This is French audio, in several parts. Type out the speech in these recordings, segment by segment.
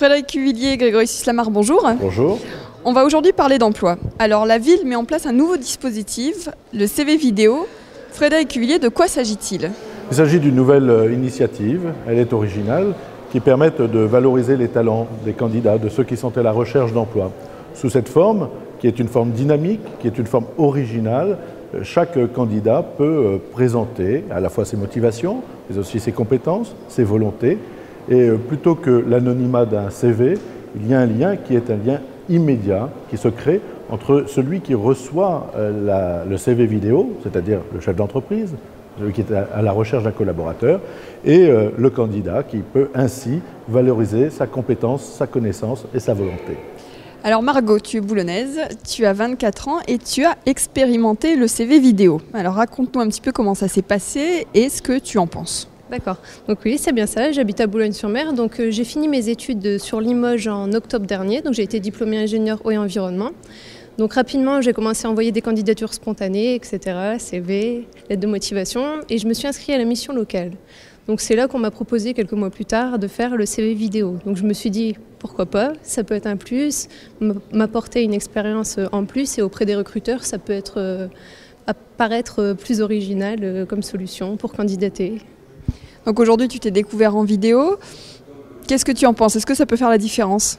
Frédéric Cuvillier, Grégory Suisse-Lamar, bonjour. Bonjour. On va aujourd'hui parler d'emploi. Alors la ville met en place un nouveau dispositif, le CV vidéo. Frédéric Cuvillier, de quoi s'agit-il? Il s'agit d'une nouvelle initiative, elle est originale, qui permet de valoriser les talents des candidats, de ceux qui sont à la recherche d'emploi. Sous cette forme, qui est une forme dynamique, qui est une forme originale, chaque candidat peut présenter à la fois ses motivations, mais aussi ses compétences, ses volontés. Et plutôt que l'anonymat d'un CV, il y a un lien qui est un lien immédiat qui se crée entre celui qui reçoit le CV vidéo, c'est-à-dire le chef d'entreprise, celui qui est à la recherche d'un collaborateur, et le candidat qui peut ainsi valoriser sa compétence, sa connaissance et sa volonté. Alors Margot, tu es boulonnaise, tu as 24 ans et tu as expérimenté le CV vidéo. Alors raconte-nous un petit peu comment ça s'est passé et ce que tu en penses. D'accord, donc oui, c'est bien ça, j'habite à Boulogne-sur-Mer, donc j'ai fini mes études sur Limoges en octobre dernier, donc j'ai été diplômée ingénieur eau et environnement. Donc rapidement, j'ai commencé à envoyer des candidatures spontanées, etc., CV, lettre de motivation, et je me suis inscrite à la mission locale. Donc c'est là qu'on m'a proposé quelques mois plus tard de faire le CV vidéo. Donc je me suis dit, pourquoi pas, ça peut être un plus, m'apporter une expérience en plus, et auprès des recruteurs, ça peut apparaître plus original comme solution pour candidater. Donc aujourd'hui, tu t'es découvert en vidéo. Qu'est-ce que tu en penses? Est-ce que ça peut faire la différence?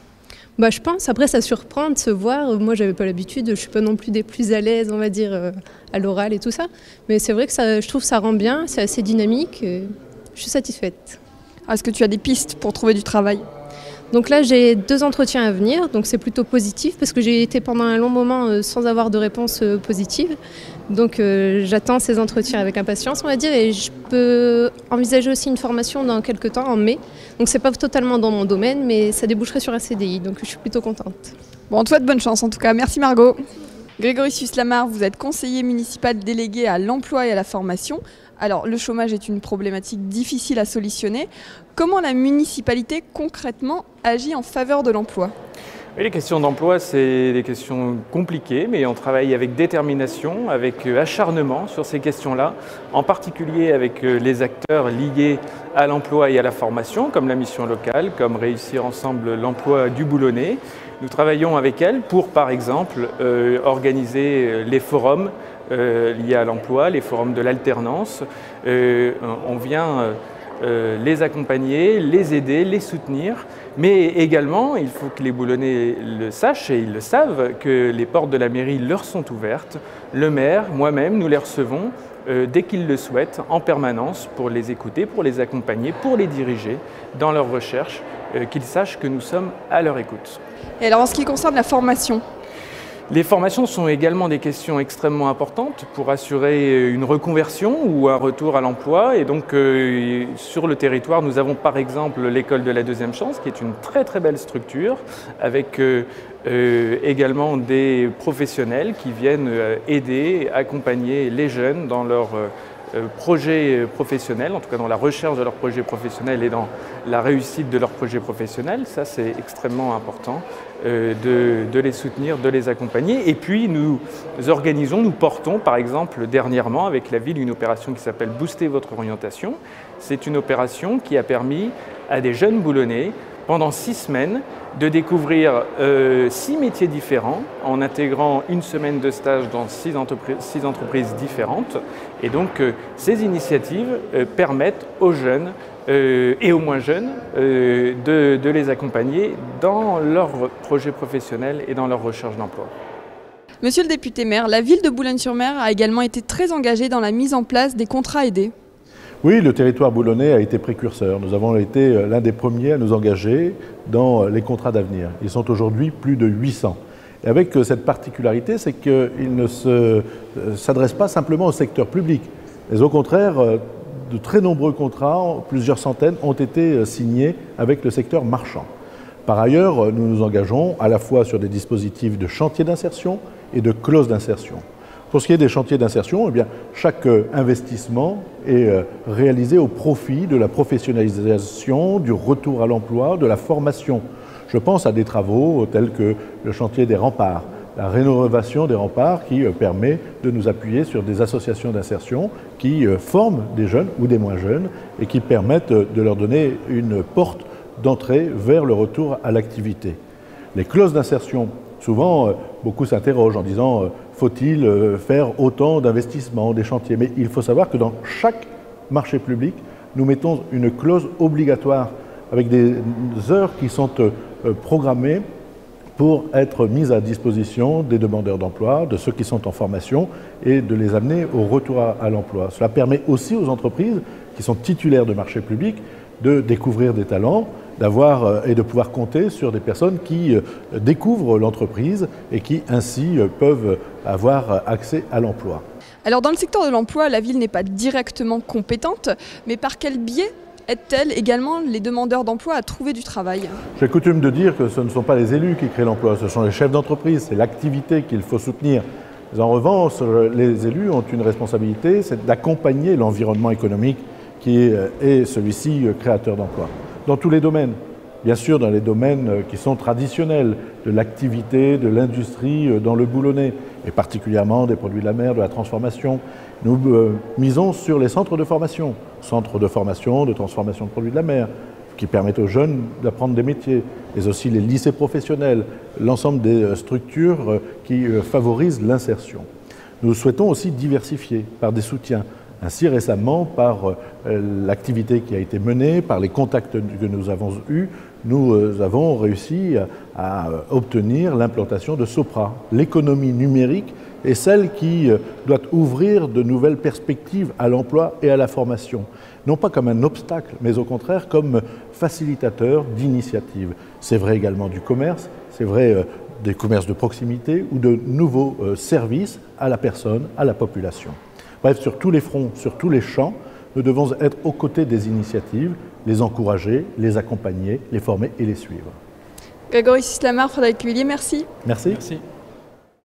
Je pense, après ça surprend de se voir, moi j'avais pas l'habitude, je suis pas non plus des plus à l'aise on va dire à l'oral et tout ça, mais c'est vrai que je trouve que ça rend bien, c'est assez dynamique, et je suis satisfaite. Est-ce que tu as des pistes pour trouver du travail? Donc là j'ai 2 entretiens à venir, donc c'est plutôt positif parce que j'ai été pendant un long moment sans avoir de réponse positive. Donc j'attends ces entretiens avec impatience on va dire, et je peux envisager aussi une formation dans quelques temps en mai. Donc c'est pas totalement dans mon domaine mais ça déboucherait sur un CDI, donc je suis plutôt contente. Bon, on te souhaite bonne chance en tout cas, merci Margot. Grégory Suisse-Lamar, vous êtes conseiller municipal délégué à l'emploi et à la formation. Alors le chômage est une problématique difficile à solutionner. Comment la municipalité concrètement agit en faveur de l'emploi? Oui, les questions d'emploi, c'est des questions compliquées, mais on travaille avec détermination, avec acharnement sur ces questions-là, en particulier avec les acteurs liés à l'emploi et à la formation, comme la mission locale, comme Réussir Ensemble l'emploi du Boulonnais. Nous travaillons avec elles pour, par exemple, organiser les forums liés à l'emploi, les forums de l'alternance. On vient les accompagner, les aider, les soutenir. Mais également, il faut que les Boulonnais le sachent et ils le savent, que les portes de la mairie leur sont ouvertes. Le maire, moi-même, nous les recevons dès qu'ils le souhaitent, en permanence, pour les écouter, pour les accompagner, pour les diriger dans leurs recherches, qu'ils sachent que nous sommes à leur écoute. Et alors en ce qui concerne la formation? Les formations sont également des questions extrêmement importantes pour assurer une reconversion ou un retour à l'emploi. Et donc sur le territoire, nous avons par exemple l'école de la deuxième chance, qui est une très très belle structure, avec également des professionnels qui viennent aider, accompagner les jeunes dans leur projet professionnel, en tout cas dans la recherche de leur projet professionnel et dans la réussite de leur projet professionnel. Ça, c'est extrêmement important de les soutenir, de les accompagner. Et puis, nous portons par exemple dernièrement avec la ville une opération qui s'appelle « Booster votre orientation ». C'est une opération qui a permis à des jeunes Boulonnais, pendant 6 semaines, de découvrir 6 métiers différents en intégrant une semaine de stage dans 6 entreprises différentes. Et donc ces initiatives permettent aux jeunes et aux moins jeunes de les accompagner dans leur projet professionnel et dans leur recherche d'emploi. Monsieur le député maire, la ville de Boulogne-sur-Mer a également été très engagée dans la mise en place des contrats aidés. Oui, le territoire boulonnais a été précurseur. Nous avons été l'un des premiers à nous engager dans les contrats d'avenir. Ils sont aujourd'hui plus de 800. Et avec cette particularité, c'est qu'ils ne s'adressent pas simplement au secteur public, mais au contraire, de très nombreux contrats, plusieurs centaines, ont été signés avec le secteur marchand. Par ailleurs, nous nous engageons à la fois sur des dispositifs de chantier d'insertion et de clause d'insertion. Pour ce qui est des chantiers d'insertion, eh bien, chaque investissement est réalisé au profit de la professionnalisation, du retour à l'emploi, de la formation. Je pense à des travaux tels que le chantier des remparts, la rénovation des remparts qui permet de nous appuyer sur des associations d'insertion qui forment des jeunes ou des moins jeunes et qui permettent de leur donner une porte d'entrée vers le retour à l'activité. Les clauses d'insertion, souvent, beaucoup s'interrogent en disant faut-il faire autant d'investissements, des chantiers? Mais il faut savoir que dans chaque marché public, nous mettons une clause obligatoire avec des heures qui sont programmées pour être mises à disposition des demandeurs d'emploi, de ceux qui sont en formation et de les amener au retour à l'emploi. Cela permet aussi aux entreprises qui sont titulaires de marchés publics de découvrir des talents, d'avoir et de pouvoir compter sur des personnes qui découvrent l'entreprise et qui ainsi peuvent avoir accès à l'emploi. Alors dans le secteur de l'emploi, la ville n'est pas directement compétente, mais par quel biais aide-t-elle également les demandeurs d'emploi à trouver du travail? J'ai coutume de dire que ce ne sont pas les élus qui créent l'emploi, ce sont les chefs d'entreprise, c'est l'activité qu'il faut soutenir. Mais en revanche, les élus ont une responsabilité, c'est d'accompagner l'environnement économique qui est celui-ci créateur d'emplois. Dans tous les domaines, bien sûr dans les domaines qui sont traditionnels, de l'activité, de l'industrie dans le boulonnais, et particulièrement des produits de la mer, de la transformation. Nous misons sur les centres de formation, de transformation de produits de la mer, qui permettent aux jeunes d'apprendre des métiers, mais aussi les lycées professionnels, l'ensemble des structures qui favorisent l'insertion. Nous souhaitons aussi diversifier par des soutiens. Ainsi, récemment, par l'activité qui a été menée, par les contacts que nous avons eus, nous avons réussi à obtenir l'implantation de Sopra. L'économie numérique est celle qui doit ouvrir de nouvelles perspectives à l'emploi et à la formation. Non pas comme un obstacle, mais au contraire comme facilitateur d'initiatives. C'est vrai également du commerce, c'est vrai des commerces de proximité ou de nouveaux services à la personne, à la population. Bref, sur tous les fronts, sur tous les champs, nous devons être aux côtés des initiatives, les encourager, les accompagner, les former et les suivre. Grégory Suisse-Lamar, Frédéric Cuvillier, merci. Merci. Merci.